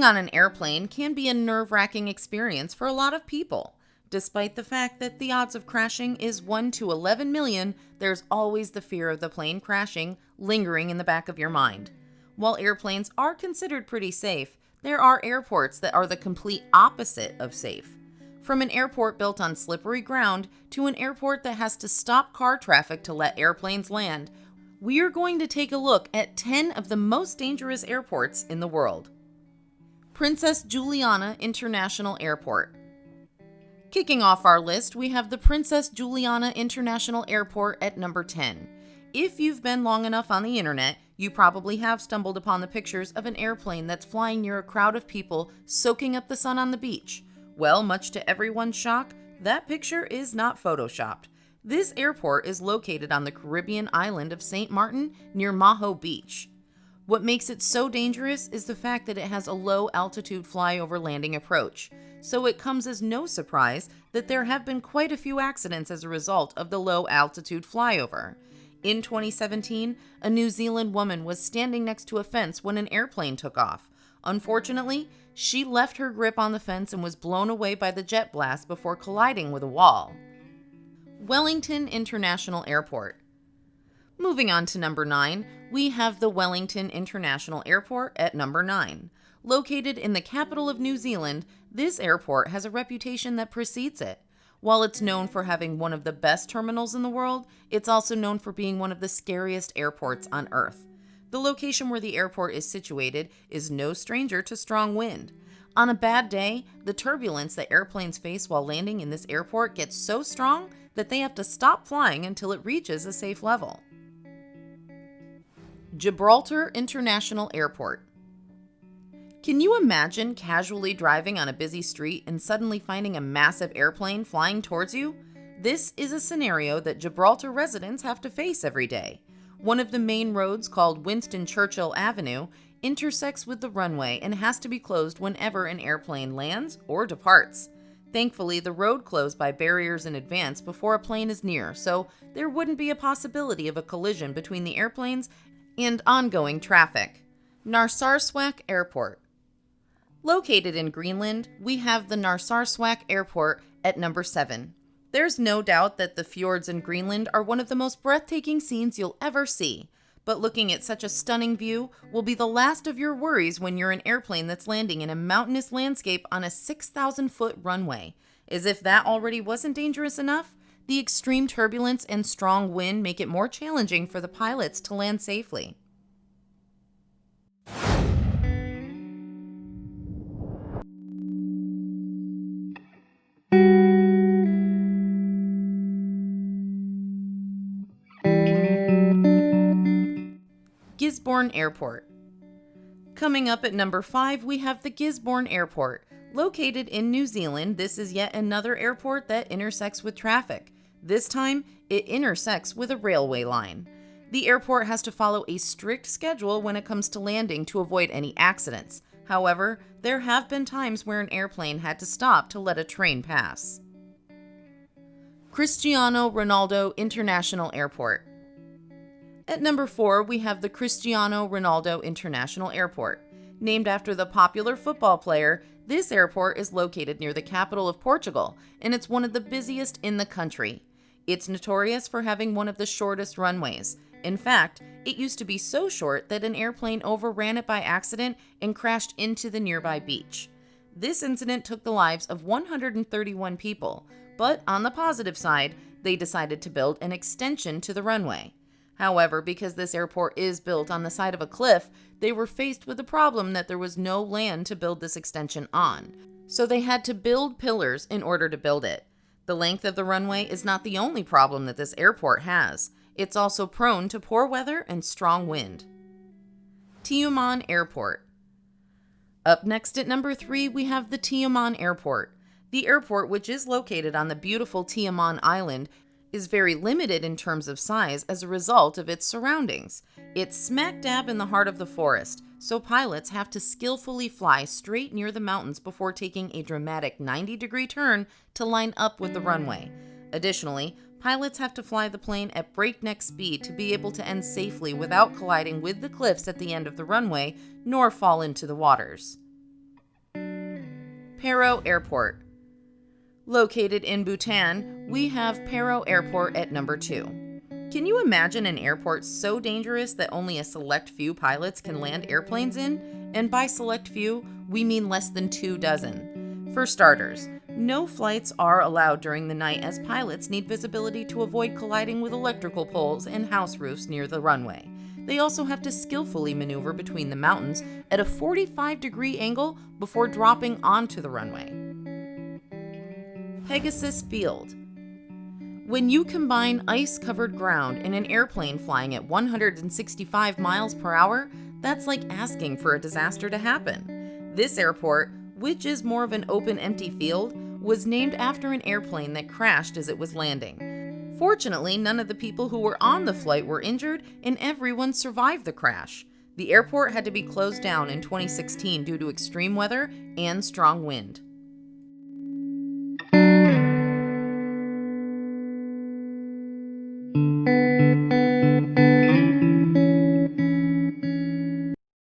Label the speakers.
Speaker 1: Being on an airplane can be a nerve-wracking experience for a lot of people. Despite the fact that the odds of crashing is 1 to 11 million, there's always the fear of the plane crashing lingering in the back of your mind. While airplanes are considered pretty safe, there are airports that are the complete opposite of safe. From an airport built on slippery ground to an airport that has to stop car traffic to let airplanes land, we are going to take a look at 10 of the most dangerous airports in the world. Princess Juliana International Airport. Kicking off our list, we have the Princess Juliana International Airport at number 10. If you've been long enough on the internet, you probably have stumbled upon the pictures of an airplane that's flying near a crowd of people soaking up the sun on the beach. Well, much to everyone's shock, that picture is not photoshopped. This airport is located on the Caribbean island of St. Martin near Maho Beach. What makes it so dangerous is the fact that it has a low-altitude flyover landing approach, so it comes as no surprise that there have been quite a few accidents as a result of the low-altitude flyover. In 2017, a New Zealand woman was standing next to a fence when an airplane took off. Unfortunately, she left her grip on the fence and was blown away by the jet blast before colliding with a wall. Wellington International Airport. Moving on to number 9, we have the Wellington International Airport at number 9. Located in the capital of New Zealand, this airport has a reputation that precedes it. While it's known for having one of the best terminals in the world, it's also known for being one of the scariest airports on Earth. The location where the airport is situated is no stranger to strong wind. On a bad day, the turbulence that airplanes face while landing in this airport gets so strong that they have to stop flying until it reaches a safe level. Gibraltar International Airport. Can you imagine casually driving on a busy street and suddenly finding a massive airplane flying towards you? This is a scenario that Gibraltar residents have to face every day. One of the main roads, called Winston Churchill Avenue, intersects with the runway and has to be closed whenever an airplane lands or departs. Thankfully, the road closed by barriers in advance before a plane is near, so there wouldn't be a possibility of a collision between the airplanes and ongoing traffic. Narsarsk Airport. Located in Greenland, we have the Narsarsk Airport at number 7. There's no doubt that the fjords in Greenland are one of the most breathtaking scenes you'll ever see, but looking at such a stunning view will be the last of your worries when you're an airplane that's landing in a mountainous landscape on a 6,000-foot runway. As if that already wasn't dangerous enough, the extreme turbulence and strong wind make it more challenging for the pilots to land safely. Gisborne Airport. Coming up at number 5, we have the Gisborne Airport. Located in New Zealand, this is yet another airport that intersects with traffic. This time, it intersects with a railway line. The airport has to follow a strict schedule when it comes to landing to avoid any accidents. However, there have been times where an airplane had to stop to let a train pass. Cristiano Ronaldo International Airport. At number 4, we have the Cristiano Ronaldo International Airport. Named after the popular football player, this airport is located near the capital of Portugal, and it's one of the busiest in the country. It's notorious for having one of the shortest runways. In fact, it used to be so short that an airplane overran it by accident and crashed into the nearby beach. This incident took the lives of 131 people, but on the positive side, they decided to build an extension to the runway. However, because this airport is built on the side of a cliff, they were faced with the problem that there was no land to build this extension on. So they had to build pillars in order to build it. The length of the runway is not the only problem that this airport has. It's also prone to poor weather and strong wind. Tumen Airport. Up next at number 3, we have the Tumen Airport. The airport, which is located on the beautiful Tumen Island, is very limited in terms of size as a result of its surroundings. It's smack dab in the heart of the forest, so pilots have to skillfully fly straight near the mountains before taking a dramatic 90-degree turn to line up with the runway. Additionally, pilots have to fly the plane at breakneck speed to be able to end safely without colliding with the cliffs at the end of the runway, nor fall into the waters. Perro Airport. Located in Bhutan, we have Perro Airport at number 2. Can you imagine an airport so dangerous that only a select few pilots can land airplanes in? And by select few, we mean less than 2 dozen. For starters, no flights are allowed during the night as pilots need visibility to avoid colliding with electrical poles and house roofs near the runway. They also have to skillfully maneuver between the mountains at a 45-degree angle before dropping onto the runway. Pegasus Field. When you combine ice-covered ground and an airplane flying at 165 miles per hour, that's like asking for a disaster to happen. This airport, which is more of an open, empty field, was named after an airplane that crashed as it was landing. Fortunately, none of the people who were on the flight were injured, and everyone survived the crash. The airport had to be closed down in 2016 due to extreme weather and strong wind.